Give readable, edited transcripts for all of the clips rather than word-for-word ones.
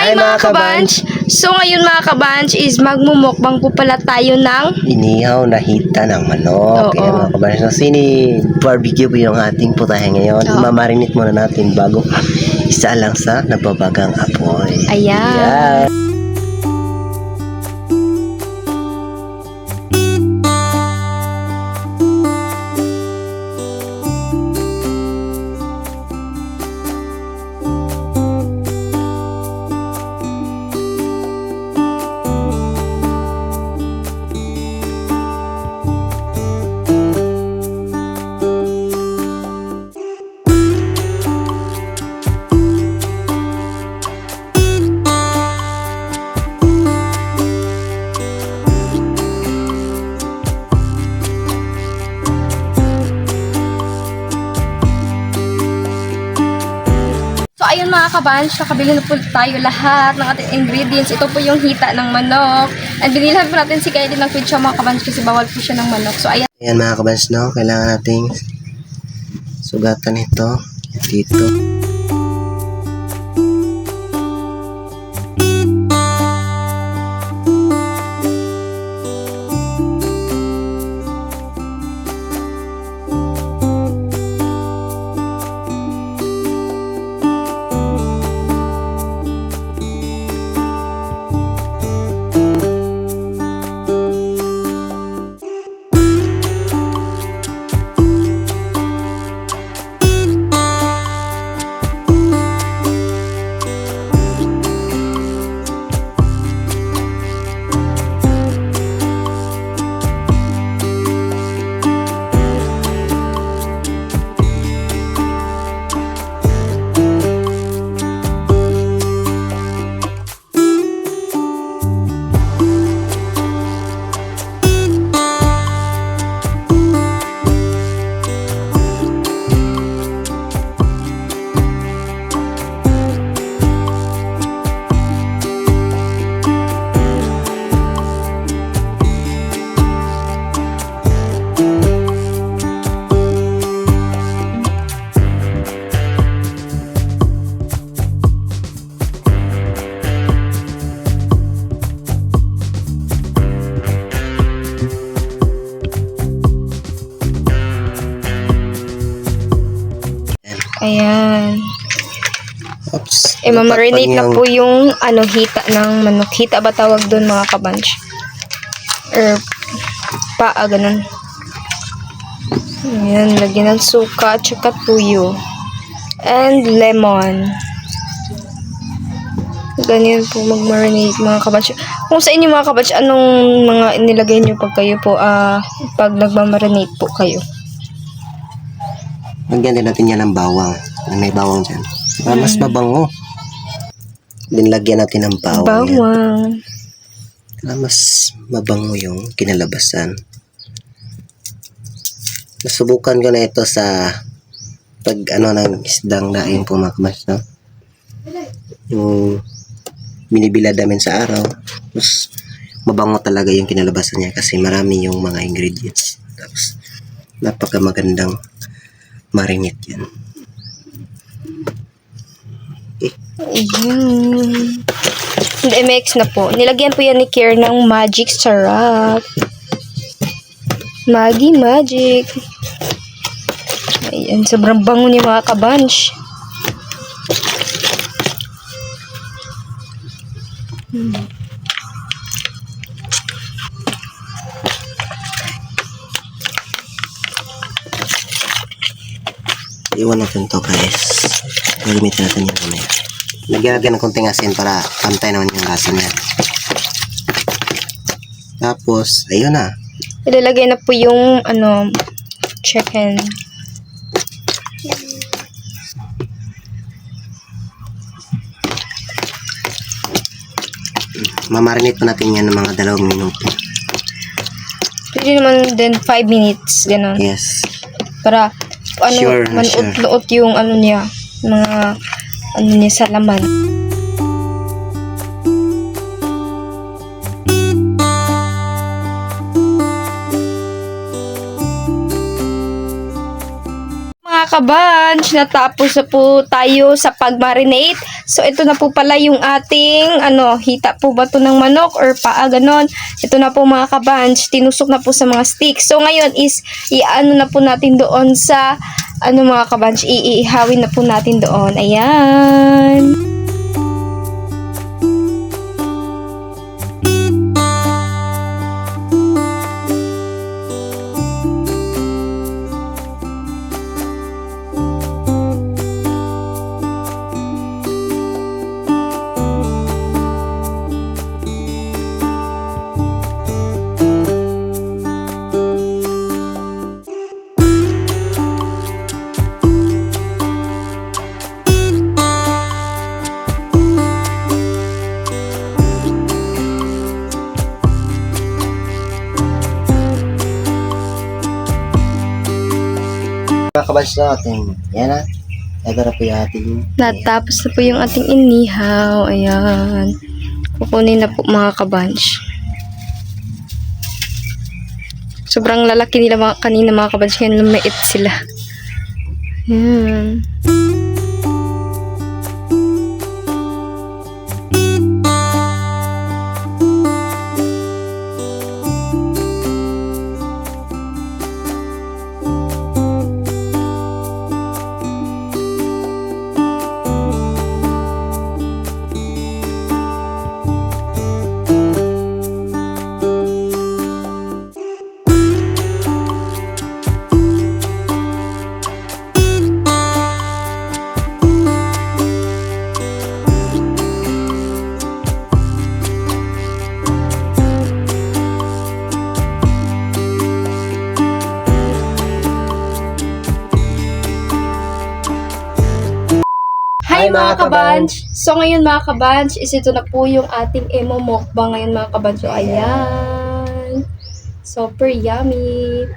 Hi mga kabanch! So ngayon mga kabanch is magmumukbang po pala tayo ng Inihaw na hita ng manok. Oo. Kaya mga kabanch, so barbecue po yung ating putahe ngayon. Oo. Mamarinate muna natin bago isa lang sa nababagang apoy. Ayan. So ayun mga kabanch, nakabili na po tayo lahat ng ating ingredients. Ito po yung hita ng manok. And binilhan po natin si Kylie ng pizza mga kabanch kasi bawal po siya ng manok. So ayan. Ayan mga kabanch, no? Kailangan nating sugatan ito dito. Ayan. Oops. Mamarinate na po yung hita ng manok. Hita ba tawag doon mga kabanch? Or paa, ganun. Ayan, lagyan ng suka at saka tuyo. And lemon. Ganyan po mag-marinate mga kabatch. Kung sa inyo mga kabatch, anong mga inilagay nyo pag kayo po, pag nagmamarinate po kayo? Lagyan din natin yan ng bawang. May bawang dyan. Para mas mabango. Then lagyan natin ng bawang. Bawang. Para mas mabango yung kinalabasan. Nasubukan ko na ito sa ng isdang daing po mga kabatch, no? Yung binibilad namin sa araw. Mas mabango talaga yung kinalabasan niya kasi marami yung mga ingredients. Tapos napakamagandang marinate yan. Ayan. And mix na po. Nilagyan po yan ni Kier ng magic sarap. Maggi magic. Ayan, sobrang bango ni mga kabanch. Iwan natin to guys. Gagamitin natin yung mamaya. Lagyan natin ng konting asin para pantay naman yung lasa niya. Tapos, ayun na. Ilalagay na po yung chicken. Mamarinate pa natin yan ng mga 2 minuto. Pwede naman din 5 minutes, gano'n. Yes. Para Sure. manuot-luot yung niya, mga niya sa laman. kabunch, natapos na po tayo sa pag-marinate. So, ito na po pala yung ating, hita po ba ito ng manok or paa, ganon. Ito na po mga kabunch, tinusok na po sa mga sticks. So, ngayon is, i-ano na po natin doon sa, mga kabunch, iihawin na po natin doon. Ayan. Mga kabans natin. Yan na. Ito na po yung ating Natapos na po yung ating inihaw. Ayan. Kukunin na po mga kabunch. Sobrang lalaki nila kanina mga kabunch. Kaya lumait sila. Ayan. Hi mga kabanch! So ngayon mga kabanch, is ito na po yung ating emo mukbang ngayon mga kabanch. So ayan. Super yummy.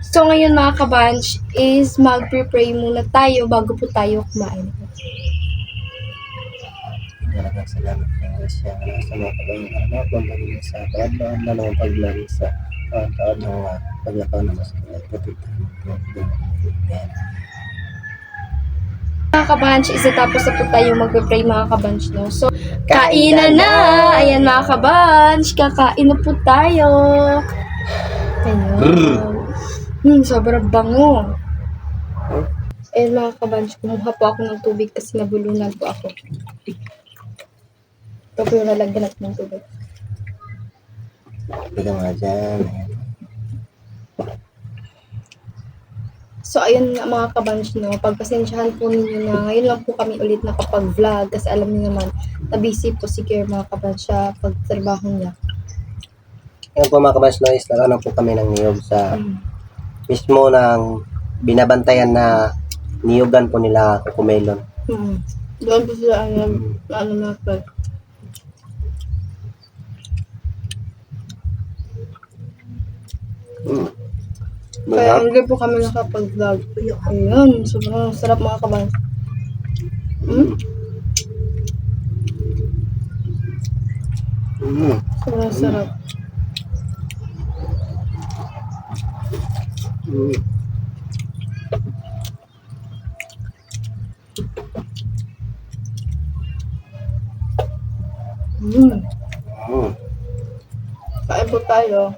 So ngayon mga kabanch is mag-pre-pray muna tayo bago po tayo kumain. Maraming salamat po sa mga kabang pagmamahal sa taon na mga pagmamahal sa taon ng paglakaw na mas protektahan po. Mga kabanch, is tapos na po tayo mag-pray mga kabanch, no? So, kainan na! Ayan mga kabanch, kakain na po tayo. Ayan. Sobrang bango. Ayan mga kabanch, kumuha po ako ng tubig kasi nabulunan po ako. Ito po yung lalagyan natin ng tubig. Ito nga dyan. So, ayun nga mga kabanch, no, pagpasensyahan po ninyo na ngayon lang po kami ulit nakapag-vlog kasi alam niyo naman na busy po si Kier mga kabanch sa pagtrabaho niya. Ngayon po mga kabans noise, nakaroon po kami ng niyog sa mismo ng binabantayan na niyugan po nila Cocomelon. Doon po sila mga kabanch. Kaya hindi po kami nakapag-vlog. Ayun, sobrang sarap mga kabanch. Sobrang sarap. Kain po tayo.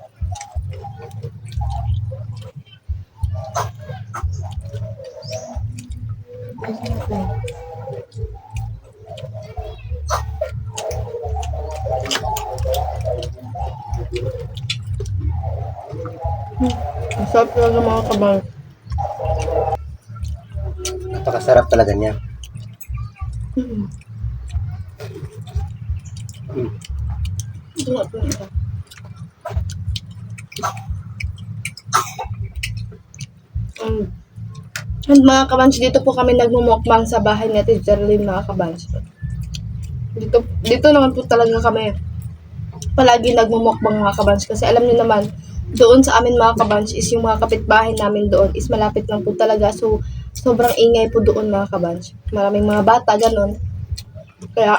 Masarap talaga mga kabanch. Napakasarap talaga niya. And mga kabanch, dito po kami nagmumukbang sa bahay ni Ate Geraldine mga kabanch. Dito naman po talaga kami palagi nagmumukbang mga kabanch kasi alam niyo naman doon sa amin mga kabanch is yung mga kapitbahay namin doon is malapit lang po talaga, so sobrang ingay po doon mga kabanch, maraming mga bata ganon, kaya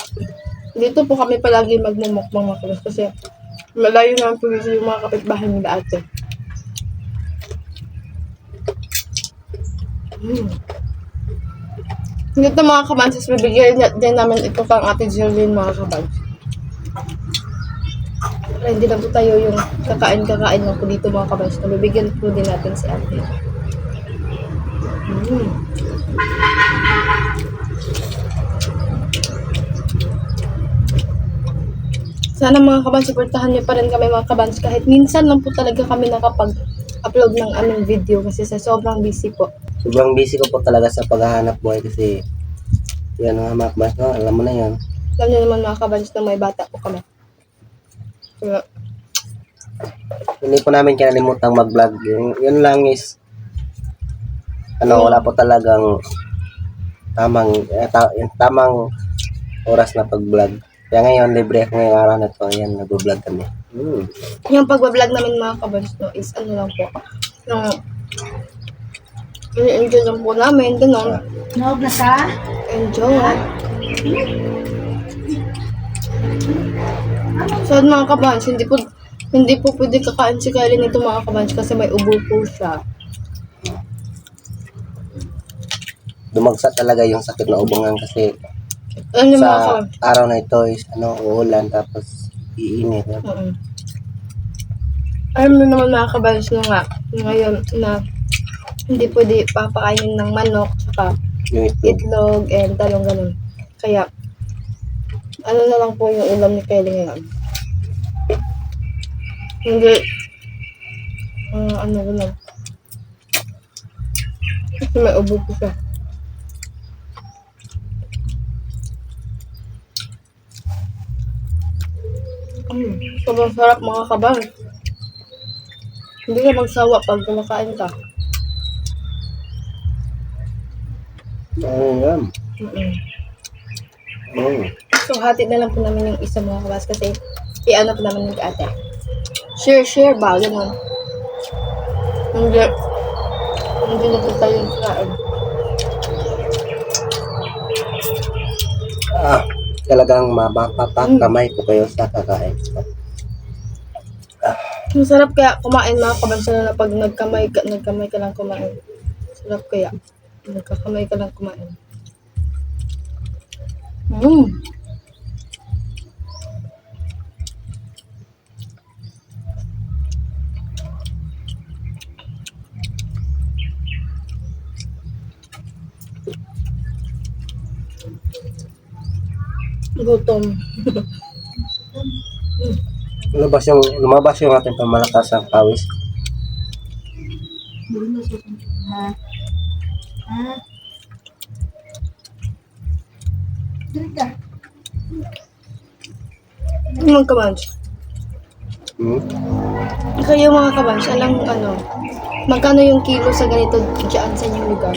dito po kami palagi magmumukbang mga kabanch kasi malayo naman po dito yung mga kapitbahay nila ate. Dito mga kabansis, bibigyan din namin ito kang Ate Jillian mga kabansis. Para hindi na po tayo yung kakain lang po dito mga kabansis. Bibigyan po din natin si Ate. Mm. Sana mga kabans, supportahan niyo pa rin kami mga kabans. Kahit minsan lang po talaga kami nakapag-upload ng aming video kasi sa sobrang busy po. Sobrang busy ko po talaga sa paghahanap buhay kasi yan mga makbas, no? Alam mo na yan. Alam niyo naman mga kabans na may bata po kami. Kaya, Hindi po namin kinalimutan mag-vlog. Yun lang is wala po talagang tamang oras na pag-vlog. Kaya ngayon, libre ako ngayong araw na to. Ayan, nag-vlog kami. yung pag-vlog namin mga kabans no, is ano lang po. Enjoy lang po namin. Ganun. Nog na sa? Enjoy. So mga kabans, hindi po pwede kakain si Kylie nito mga kabans kasi may ubo po siya. Dumagsa talaga yung sakit na ubungan kasi Alam niyo mga sa kabans. araw na ito is uulan tapos iinit. Alam mo naman mga kabans na nga, ngayon na hindi pwede papakainin ng manok, saka Yung itlog. itlog, and talong ganun. Kaya, ano na lang po yung ulam ni Kylie ngayon. Hindi, ano lang. Kasi may ubo po siya. Sobrang sarap mga kabans. Hindi ka magsawa pag kumakain ka. Ayan. So, hati na lang po namin yung isa mga kabas kasi i-ano po namin ng ate. Share ba? Ganun. Hindi na po tayo yung kain. Talagang mapapakamay ko kayo sa kakain. Masarap kaya kumain mga kabas na pag nagkamay ka lang kumain. Sarap kaya. Nagkakamay ka lang kumain. Gutom. Lumabas yung ating pamalakas ng pawis. Ha? Ha? Dito ka. Mga kabans. Kayo mga kabans, alam magkano yung kilo sa ganito dyan sa inyong lugar?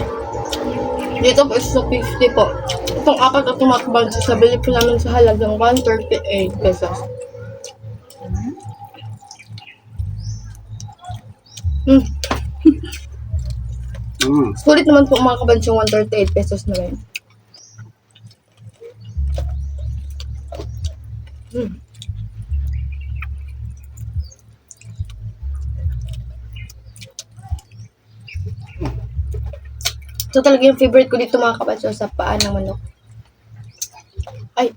Dito po is 50 po. Itong apat at mga kabans, nabili po namin sa halagang 138 pesos. Sulit naman po mga kabans yung 138 pesos na rin. So talaga yung favorite ko dito mga kabans sa paa ng manok. Ay!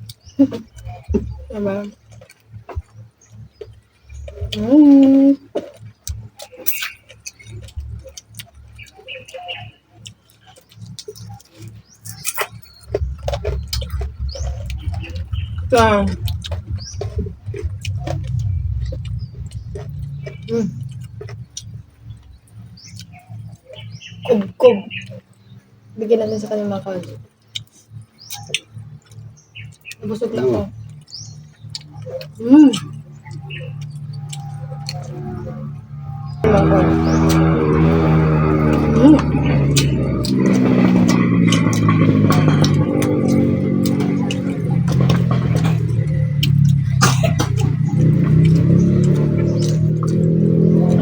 Diba? Kub. Bigyan natin sa kanya mga kabans. Nabusog na ako.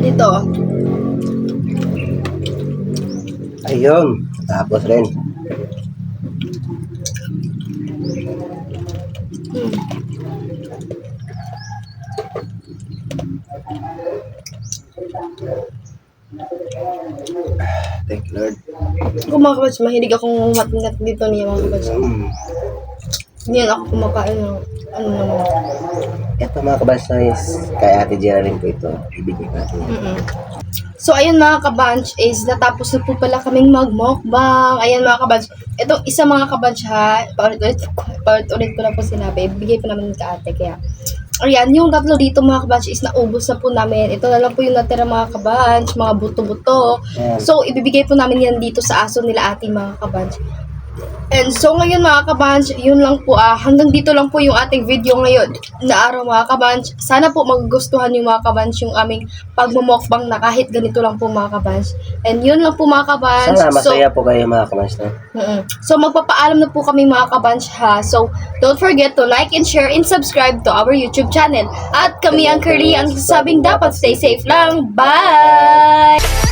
Dito. Ayun. Tapos rin. Thank you, Lord. Kung mga kabads, mahilig akong matingat dito niya mga kabads. Hindi yan ako kumakain ng ano naman. Ito mga kabansay, kay Ate Geraldine po ito. Ibigay natin yan. Mm-mm. So, ayun mga kabanch is natapos na po pala kaming mag-mukbang. Ayan mga kabanch. Ito, isa mga kabanch ha. Paulit-ulit ko na po sinabi. Bigay po naman ka ate. Kaya, ayan, yung tatlo dito mga kabanch is naubos na po namin. Ito na lang po yung natira mga kabanch, mga buto-buto. Ayan. So, ibibigay po namin yan dito sa aso nila ating mga kabanch. And so ngayon mga kabanch, yun lang po hanggang dito lang po yung ating video ngayon na araw mga kabanch. Sana po magugustuhan yung mga kabanch yung aming pagmumukbang na kahit ganito lang po mga kabanch. And yun lang po mga kabanch. Sana masaya po kayo mga kabansay. So magpapaalam na po kami mga kabanch ha. So don't forget to like and share and subscribe to our YouTube channel. At kami ang Curly ang sabing dapat stay safe lang. Bye!